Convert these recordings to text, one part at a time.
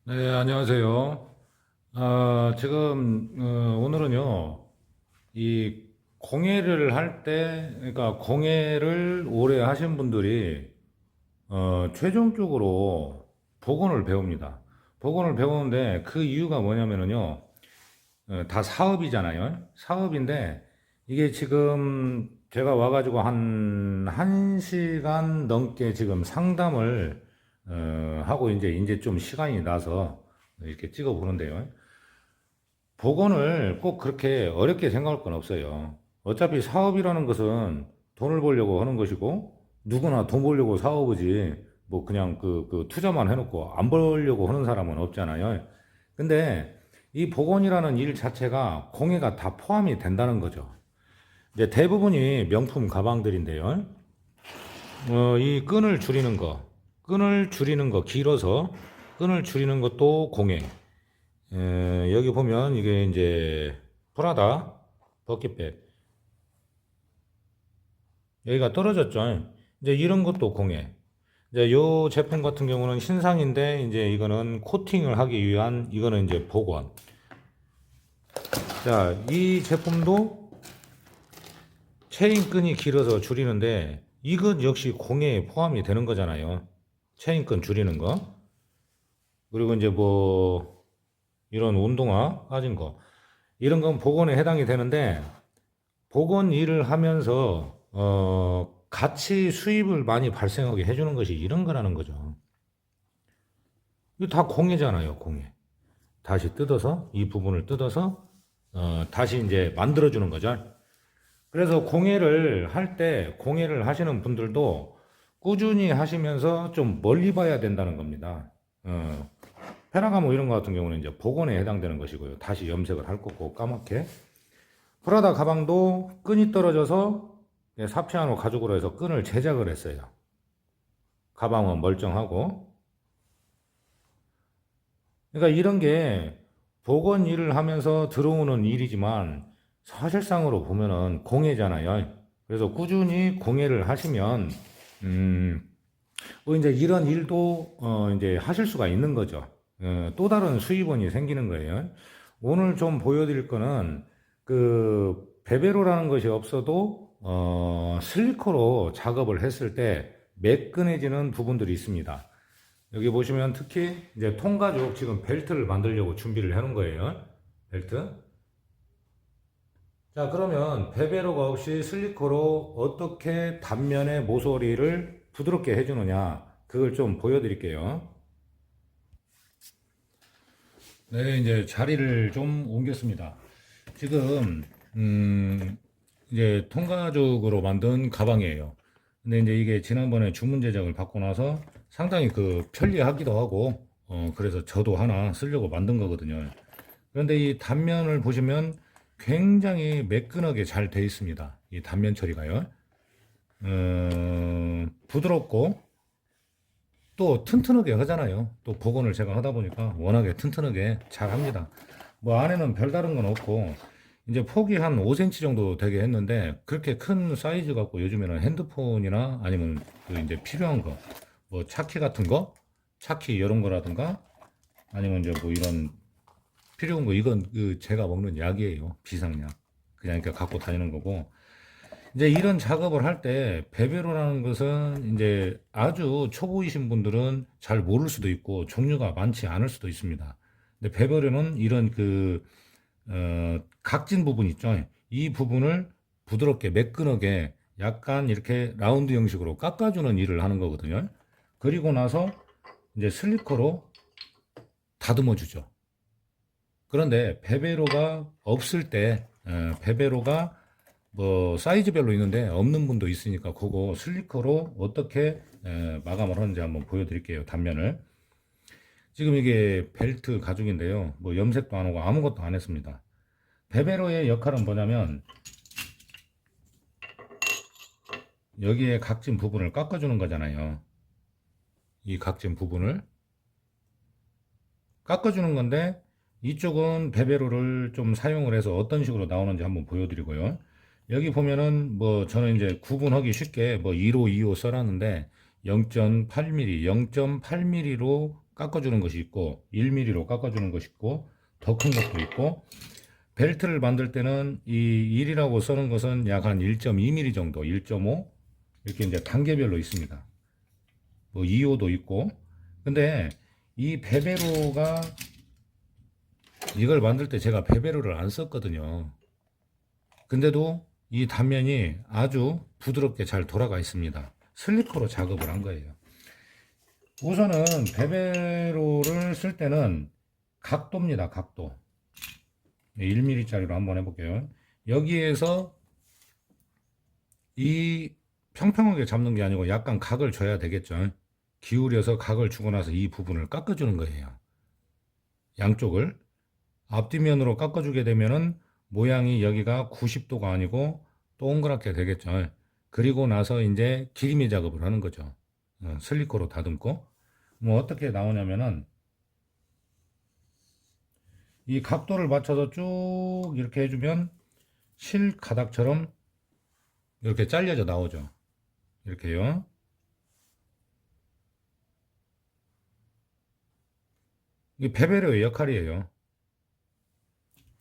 네, 안녕하세요. 지금, 오늘은요, 이 공예를 할 때, 그러니까 공예를 오래 하신 분들이, 최종적으로 복원을 배웁니다. 복원을 배우는데 그 이유가 뭐냐면은요, 다 사업이잖아요. 사업인데, 이게 지금 제가 와가지고 한 시간 넘게 지금 상담을, 하고 이제 좀 시간이 나서 이렇게 찍어 보는데요. 복원을 꼭 그렇게 어렵게 생각할 건 없어요. 어차피 사업이라는 것은 돈을 벌려고 하는 것이고, 누구나 돈 벌려고 사업이지, 뭐 그냥 그 투자만 해놓고 안 벌려고 하는 사람은 없잖아요. 근데 이 복원이라는 일 자체가 공예가 다 포함이 된다는 거죠. 이제 대부분이 명품 가방들인데요. 이 끈을 줄이는 거, 길어서 끈을 줄이는 것도 공예. 여기 보면 이게 이제 프라다 버킷백. 여기가 떨어졌죠. 이제 이런 것도 공예. 이제 요 제품 같은 경우는 신상인데 이제 이거는 코팅을 하기 위한 이거는 이제 복원. 자, 이 제품도 체인끈이 길어서 줄이는데 이것 역시 공예에 포함이 되는 거잖아요. 체인끈 줄이는 거. 그리고 이제 뭐 이런 운동화 빠진 거. 이런 건 복원에 해당이 되는데 복원 일을 하면서 같이 수입을 많이 발생하게 해주는 것이 이런 거라는 거죠. 이거 다 공예잖아요, 공예. 다시 뜯어서 이 부분을 뜯어서 다시 이제 만들어주는 거죠. 그래서 공예를 할 때 공예를 하시는 분들도 꾸준히 하시면서 좀 멀리 봐야 된다는 겁니다. 페라가모 이런 거 같은 경우는 이제 복원에 해당되는 것이고요. 다시 염색을 할 거고 까맣게. 프라다 가방도 끈이 떨어져서 사피아노 가죽으로 해서 끈을 제작을 했어요. 가방은 멀쩡하고. 그러니까 이런 게 복원 일을 하면서 들어오는 일이지만 사실상으로 보면은 공예잖아요. 그래서 꾸준히 공예를 하시면 뭐 이제 이런 일도 이제 하실 수가 있는 거죠. 또 다른 수입원이 생기는 거예요. 오늘 좀 보여드릴 거는 그 베베로라는 것이 없어도 슬리커로 작업을 했을 때 매끈해지는 부분들이 있습니다. 여기 보시면 특히 이제 통가죽 지금 벨트를 만들려고 준비를 해놓은 거예요. 벨트. 자, 그러면 베베로가 없이 슬리커로 어떻게 단면의 모서리를 부드럽게 해주느냐, 그걸 좀 보여드릴게요. 네, 이제 자리를 좀 옮겼습니다. 지금, 이제 통가죽으로 만든 가방이에요. 근데 이제 이게 지난번에 주문 제작을 받고 나서 상당히 그 편리하기도 하고, 그래서 저도 하나 쓰려고 만든 거거든요. 그런데 이 단면을 보시면 굉장히 매끈하게 잘 돼 있습니다. 이 단면 처리가요. 부드럽고 또 튼튼하게 하잖아요. 또 복원을 제가 하다 보니까 워낙에 튼튼하게 잘 합니다. 뭐 안에는 별다른 건 없고 이제 폭이 한 5cm 정도 되게 했는데 그렇게 큰 사이즈 갖고 요즘에는 핸드폰이나 아니면 그 이제 필요한 거 뭐 차키 같은 거 차키 이런 거라든가 아니면 이제 뭐 이런 필요한 거 이건 그 제가 먹는 약이에요. 비상약. 그냥 이렇게 갖고 다니는 거고 이제 이런 작업을 할 때 베베로라는 것은 이제 아주 초보이신 분들은 잘 모를 수도 있고 종류가 많지 않을 수도 있습니다. 근데 베베로는 이런 각진 부분 있죠. 이 부분을 부드럽게 매끈하게 약간 이렇게 라운드 형식으로 깎아주는 일을 하는 거거든요. 그리고 나서 이제 슬리커로 다듬어 주죠. 그런데 베베로가 없을 때, 베베로가 뭐 사이즈별로 있는데 없는 분도 있으니까 그거 슬리커로 어떻게 마감을 하는지 한번 보여드릴게요. 단면을. 지금 이게 벨트 가죽인데요. 뭐 염색도 안 하고 아무것도 안 했습니다. 베베로의 역할은 뭐냐면 여기에 각진 부분을 깎아주는 거잖아요. 이 각진 부분을 깎아주는 건데 이쪽은 베베로를 좀 사용을 해서 어떤 식으로 나오는지 한번 보여드리고요. 여기 보면은 뭐 저는 이제 구분하기 쉽게 뭐 2호, 2호 써놨는데 0.8mm, 0.8mm로 깎아주는 것이 있고 1mm로 깎아주는 것이 있고 더 큰 것도 있고, 벨트를 만들 때는 이 1이라고 써는 것은 약 한 1.2mm 정도, 1.5 이렇게 이제 단계별로 있습니다. 뭐 2호도 있고. 근데 이 베베로가, 이걸 만들 때 제가 베베로를 안 썼거든요. 근데도 이 단면이 아주 부드럽게 잘 돌아가 있습니다. 슬리커로 작업을 한 거예요. 우선은 베베로를 쓸 때는 각도입니다. 각도 1mm 짜리로 한번 해볼게요. 여기에서 이 평평하게 잡는 게 아니고 약간 각을 줘야 되겠죠. 기울여서 각을 주고 나서 이 부분을 깎아주는 거예요. 양쪽을 앞뒤면으로 깎아주게 되면은 모양이 여기가 90도가 아니고 동그랗게 되겠죠. 그리고 나서 이제 기리미 작업을 하는 거죠. 슬리커로 다듬고. 뭐 어떻게 나오냐면은 이 각도를 맞춰서 쭉 이렇게 해주면 실 가닥처럼 이렇게 잘려져 나오죠. 이렇게요. 이게 베베로의 역할이에요.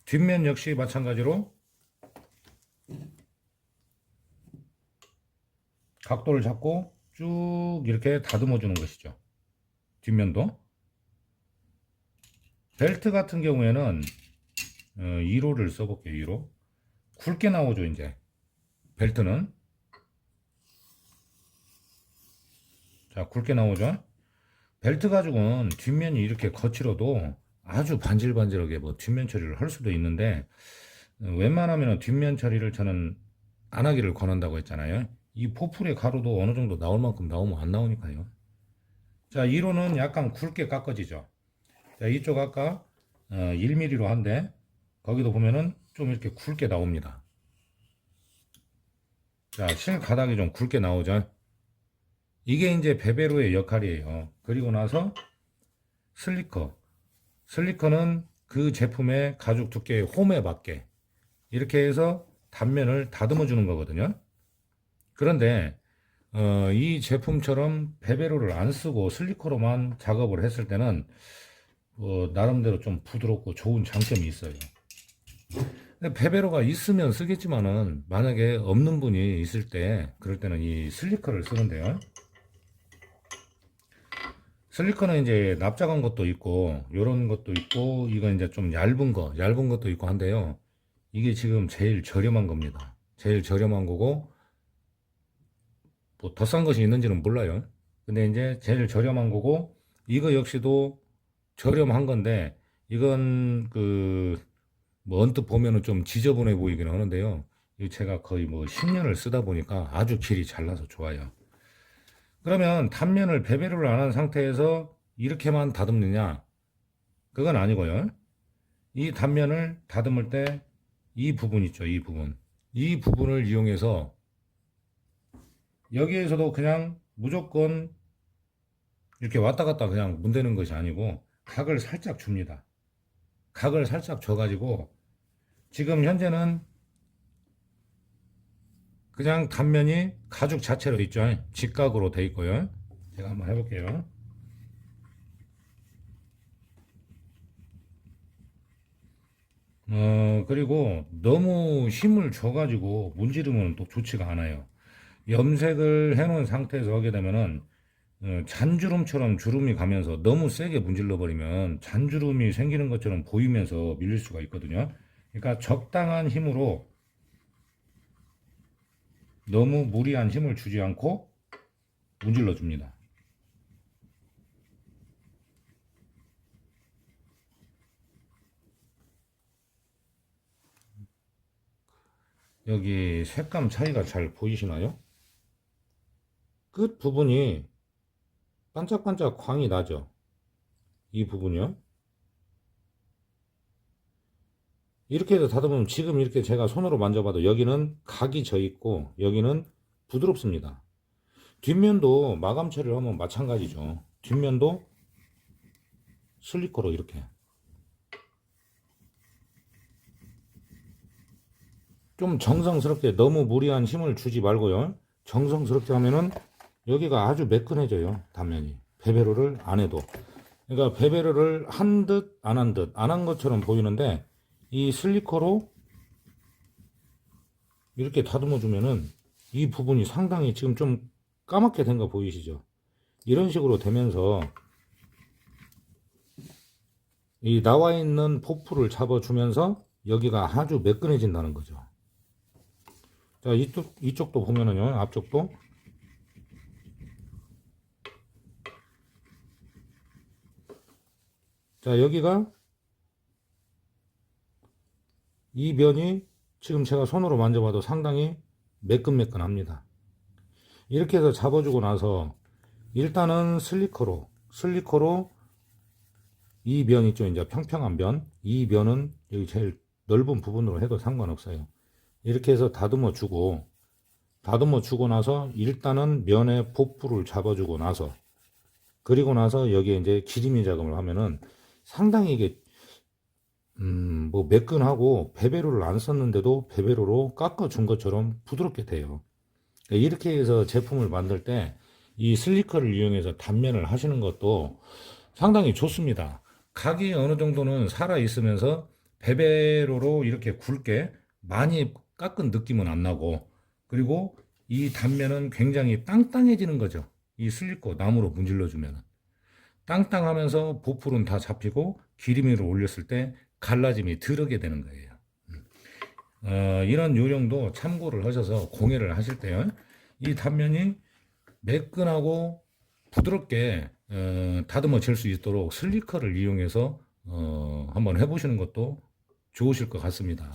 뒷면 역시 마찬가지로 각도를 잡고 쭉 이렇게 다듬어 주는 것이죠. 뒷면도. 벨트 같은 경우에는 2호를 써볼게요. 2호. 굵게 나오죠. 이제 벨트는 자 굵게 나오죠. 벨트 가죽은 뒷면이 이렇게 거칠어도 아주 반질반질하게 뭐 뒷면 처리를 할 수도 있는데, 웬만하면 뒷면 처리를 저는 안 하기를 권한다고 했잖아요. 이 포풀의 가루도 어느 정도 나올 만큼 나오면 안 나오니까요. 자, 1호는 약간 굵게 깎아지죠. 자, 이쪽 아까 1mm로 한데 거기도 보면은 좀 이렇게 굵게 나옵니다. 자, 실 가닥이 좀 굵게 나오죠. 이게 이제 베베로의 역할이에요. 그리고 나서 슬리커. 슬리커는 그 제품의 가죽 두께의 홈에 맞게 이렇게 해서 단면을 다듬어 주는 거거든요. 그런데 이 제품처럼 베베로를 안 쓰고 슬리커로만 작업을 했을 때는 나름대로 좀 부드럽고 좋은 장점이 있어요. 베베로가 있으면 쓰겠지만은 만약에 없는 분이 있을 때, 그럴 때는 이 슬리커를 쓰는데요. 슬리커는 이제 납작한 것도 있고 요런 것도 있고, 이건 이제 좀 얇은 것도 있고 한데요. 이게 지금 제일 저렴한 겁니다. 제일 저렴한 거고, 뭐 더 싼 것이 있는지는 몰라요. 근데 이제 제일 저렴한 거고, 이거 역시도 저렴한 건데, 이건 뭐 언뜻 보면은 좀 지저분해 보이긴 하는데요. 이 제가 거의 뭐 10년을 쓰다 보니까 아주 길이 잘 나서 좋아요. 그러면 단면을 베베로를 안 한 상태에서 이렇게만 다듬느냐? 그건 아니고요. 이 단면을 다듬을 때 이 부분 있죠, 이 부분. 이 부분을 이용해서 여기에서도 그냥 무조건 이렇게 왔다 갔다 그냥 문대는 것이 아니고 각을 살짝 줍니다. 각을 살짝 줘가지고 지금 현재는 그냥 단면이 가죽 자체로 있죠. 직각으로 돼 있고요. 제가 한번 해볼게요. 그리고 너무 힘을 줘가지고 문지르면 또 좋지가 않아요. 염색을 해놓은 상태에서 하게 되면은 잔주름처럼 주름이 가면서 너무 세게 문질러 버리면 잔주름이 생기는 것처럼 보이면서 밀릴 수가 있거든요. 그러니까 적당한 힘으로, 너무 무리한 힘을 주지 않고 문질러 줍니다. 여기 색감 차이가 잘 보이시나요? 끝 부분이 반짝반짝 광이 나죠. 이 부분이요. 이렇게 해서 다듬으면 지금 이렇게 제가 손으로 만져봐도 여기는 각이 져 있고 여기는 부드럽습니다. 뒷면도 마감 처리를 하면 마찬가지죠. 뒷면도 슬리커로 이렇게 좀 정성스럽게, 너무 무리한 힘을 주지 말고요. 정성스럽게 하면은 여기가 아주 매끈해져요. 단면이 베베로를 안 해도. 그러니까 베베르를 한 듯 안 한 듯 안 한 것처럼 보이는데 이 슬리커로 이렇게 다듬어 주면은 이 부분이 상당히 지금 좀 까맣게 된 거 보이시죠? 이런 식으로 되면서 이 나와 있는 보풀을 잡아주면서 여기가 아주 매끈해진다는 거죠. 자, 이쪽도 보면은요, 앞쪽도. 자, 여기가 이 면이 지금 제가 손으로 만져봐도 상당히 매끈매끈합니다. 이렇게 해서 잡아주고 나서 일단은 슬리커로 이 면 있죠, 이제 평평한 면, 이 면은 여기 제일 넓은 부분으로 해도 상관없어요. 이렇게 해서 다듬어 주고 나서 일단은 면에 보풀을 잡아주고 나서 그리고 나서 여기에 이제 기리미 작업을 하면은 상당히 이게 뭐 매끈하고 베베로를 안 썼는데도 베베로로 깎아준 것처럼 부드럽게 돼요. 이렇게 해서 제품을 만들 때 이 슬리커를 이용해서 단면을 하시는 것도 상당히 좋습니다. 각이 어느 정도는 살아 있으면서 베베로로 이렇게 굵게 많이 깎은 느낌은 안 나고, 그리고 이 단면은 굉장히 땅땅해지는 거죠. 이 슬리커 나무로 문질러 주면 땅땅하면서 보풀은 다 잡히고 기름위로 올렸을 때 갈라짐이 덜하게 되는 거예요. 이런 요령도 참고를 하셔서 공예를 하실 때 이 단면이 매끈하고 부드럽게 다듬어질 수 있도록 슬리커를 이용해서 한번 해보시는 것도 좋으실 것 같습니다.